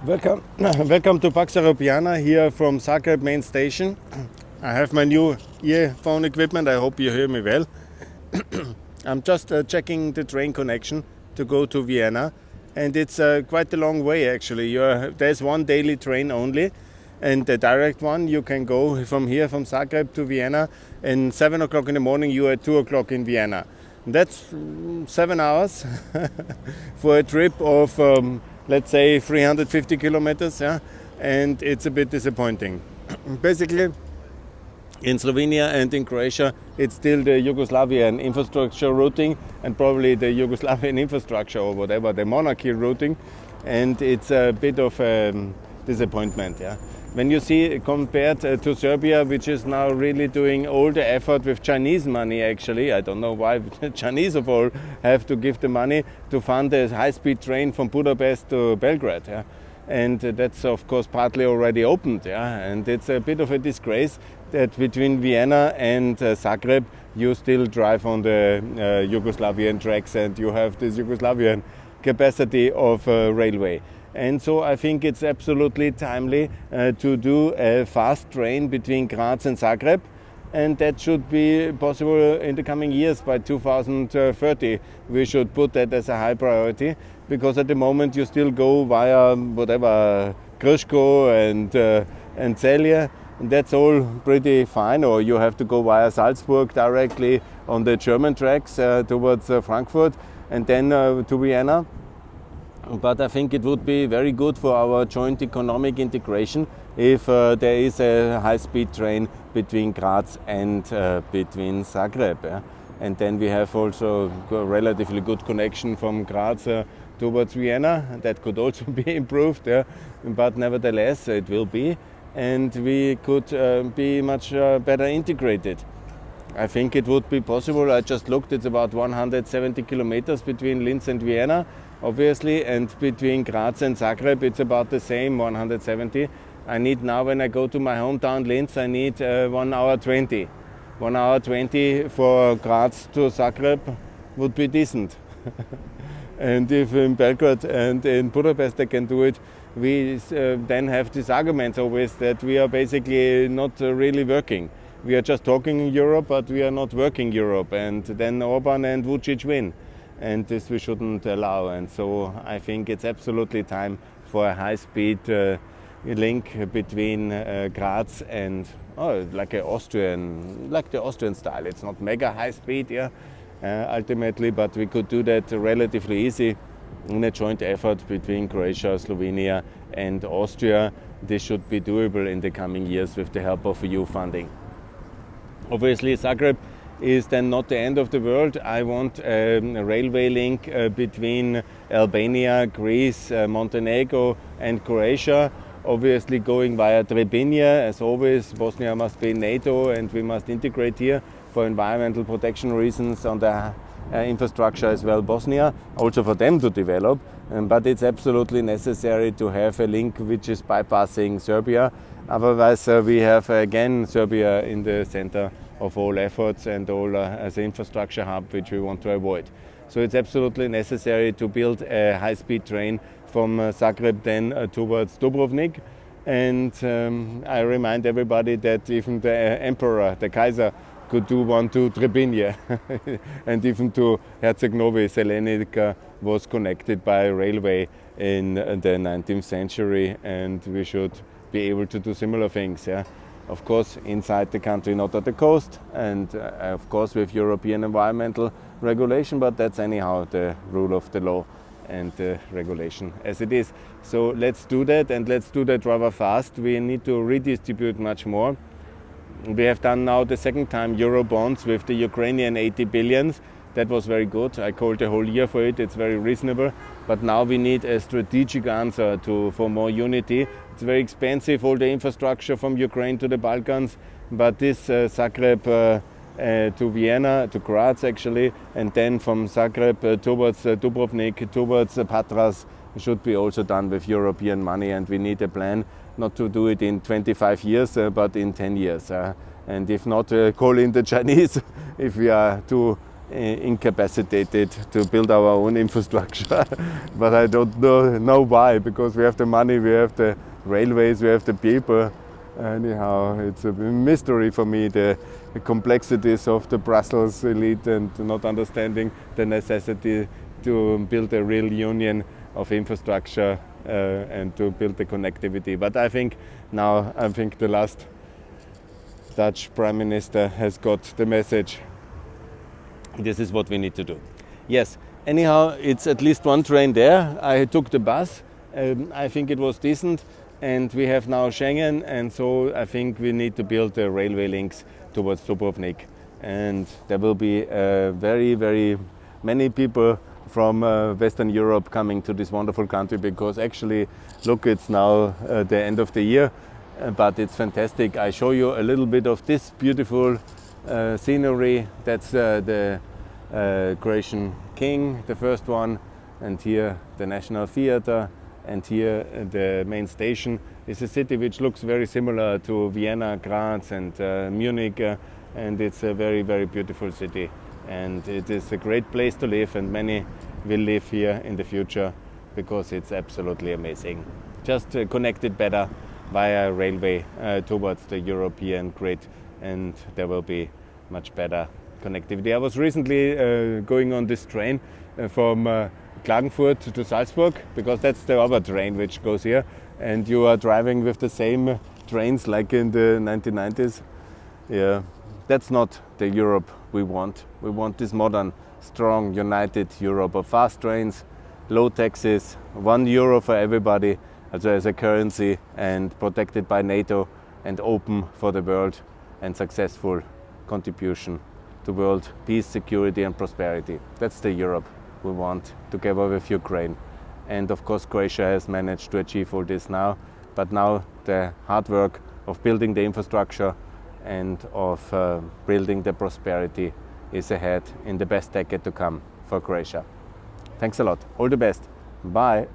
Welcome, welcome to Pax Europiana here from Zagreb main station. I have my new earphone equipment. I hope you hear me well. I'm just checking the train connection to go to Vienna, and it's quite a long way actually. There's one daily train only, and the direct one you can go from here from Zagreb to Vienna, and 7 o'clock in the morning you are at 2 o'clock in Vienna. That's 7 hours for a trip of let's say 350 kilometers, yeah, and it's a bit disappointing. Basically, in Slovenia and in Croatia, it's still the Yugoslavian infrastructure routing and probably the Yugoslavian infrastructure or whatever, the monarchy routing, and it's a bit of a disappointment, yeah. When you see compared to Serbia, which is now really doing all the effort with Chinese money actually, I don't know why the Chinese of all have to give the money to fund a high-speed train from Budapest to Belgrade. Yeah? And that's of course partly already opened. Yeah? And it's a bit of a disgrace that between Vienna and Zagreb you still drive on the Yugoslavian tracks and you have this Yugoslavian capacity of railway. And so I think it's absolutely timely to do a fast train between Graz and Zagreb, and that should be possible in the coming years. By 2030 we should put that as a high priority, because at the moment you still go via whatever Krško and Celje, and that's all pretty fine, or you have to go via Salzburg directly on the German tracks towards Frankfurt and then to Vienna. But I think it would be very good for our joint economic integration if there is a high-speed train between Graz and between Zagreb. Yeah? And then we have also a relatively good connection from Graz towards Vienna. That could also be improved, yeah? But nevertheless it will be. And we could be much better integrated. I think it would be possible. I just looked, it's about 170 kilometers between Linz and Vienna, obviously, and between Graz and Zagreb it's about the same, 170. I need now, when I go to my hometown Linz, I need 1 hour 20. 1 hour 20 for Graz to Zagreb would be decent. And if in Belgrade and in Budapest I can do it, we then have these arguments always that we are basically not really working. We are just talking in Europe, but we are not working Europe, and then Orban and Vucic win. And this we shouldn't allow, and so I think it's absolutely time for a high-speed link between Graz and like the Austrian style. It's not mega high-speed, yeah, ultimately, but we could do that relatively easy in a joint effort between Croatia, Slovenia and Austria. This should be doable in the coming years with the help of EU funding. Obviously, Zagreb is then not the end of the world. I want a railway link between Albania, Greece, Montenegro and Croatia, obviously going via Trebinje. As always, Bosnia must be in NATO and we must integrate here for environmental protection reasons on the infrastructure as well, Bosnia, also for them to develop. But it's absolutely necessary to have a link which is bypassing Serbia. Otherwise we have again Serbia in the center of all efforts and all as an infrastructure hub which we want to avoid. So it's absolutely necessary to build a high-speed train from Zagreb then towards Dubrovnik. And I remind everybody that even the emperor, the Kaiser, could do one to Trebinje and even to Herceg Novi Selenica was connected by railway in the 19th century, and we should be able to do similar things. Yeah? Of course, inside the country, not at the coast, and of course with European environmental regulation, but that's anyhow the rule of the law and the regulation as it is. So let's do that, and let's do that rather fast. We need to redistribute much more. We have done now the second time Euro bonds with the Ukrainian 80 billions. That was very good. I called the whole year for it. It's very reasonable. But now we need a strategic answer for more unity. It's very expensive, all the infrastructure from Ukraine to the Balkans. But this Zagreb to Vienna, to Graz actually, and then from Zagreb towards Dubrovnik, towards Patras, should be also done with European money. And we need a plan not to do it in 25 years, but in 10 years. And if not, call in the Chinese if we are too incapacitated to build our own infrastructure. But I don't know why, because we have the money, we have the railways, we have the people. Anyhow, it's a mystery for me, the complexities of the Brussels elite and not understanding the necessity to build a real union of infrastructure and to build the connectivity. But I think the last Dutch Prime Minister has got the message. This is what we need to do. Yes, anyhow, it's at least one train there. I took the bus. I think it was decent. And we have now Schengen, and so I think we need to build the railway links towards Dubrovnik. And there will be very, very many people from Western Europe coming to this wonderful country, because actually, look, it's now the end of the year, but it's fantastic. I show you a little bit of this beautiful scenery. That's the Croatian king, the first one, and here the National Theatre. And here the main station is a city which looks very similar to Vienna, Graz and Munich, and it's a very, very beautiful city. And it is a great place to live, and many will live here in the future because it's absolutely amazing. Just connected better via railway towards the European grid, and there will be much better connectivity. I was recently going on this train from Klagenfurt to Salzburg, because that's the other train which goes here, and you are driving with the same trains like in the 1990s. Yeah, that's not the Europe we want. We want this modern, strong, united Europe of fast trains, low taxes, €1 for everybody as a currency, and protected by NATO and open for the world, and successful contribution to world peace, security and prosperity. That's the Europe we want, together with Ukraine. And of course Croatia has managed to achieve all this now, but now the hard work of building the infrastructure and of building the prosperity is ahead in the best decade to come for Croatia. Thanks a lot. All the best. Bye.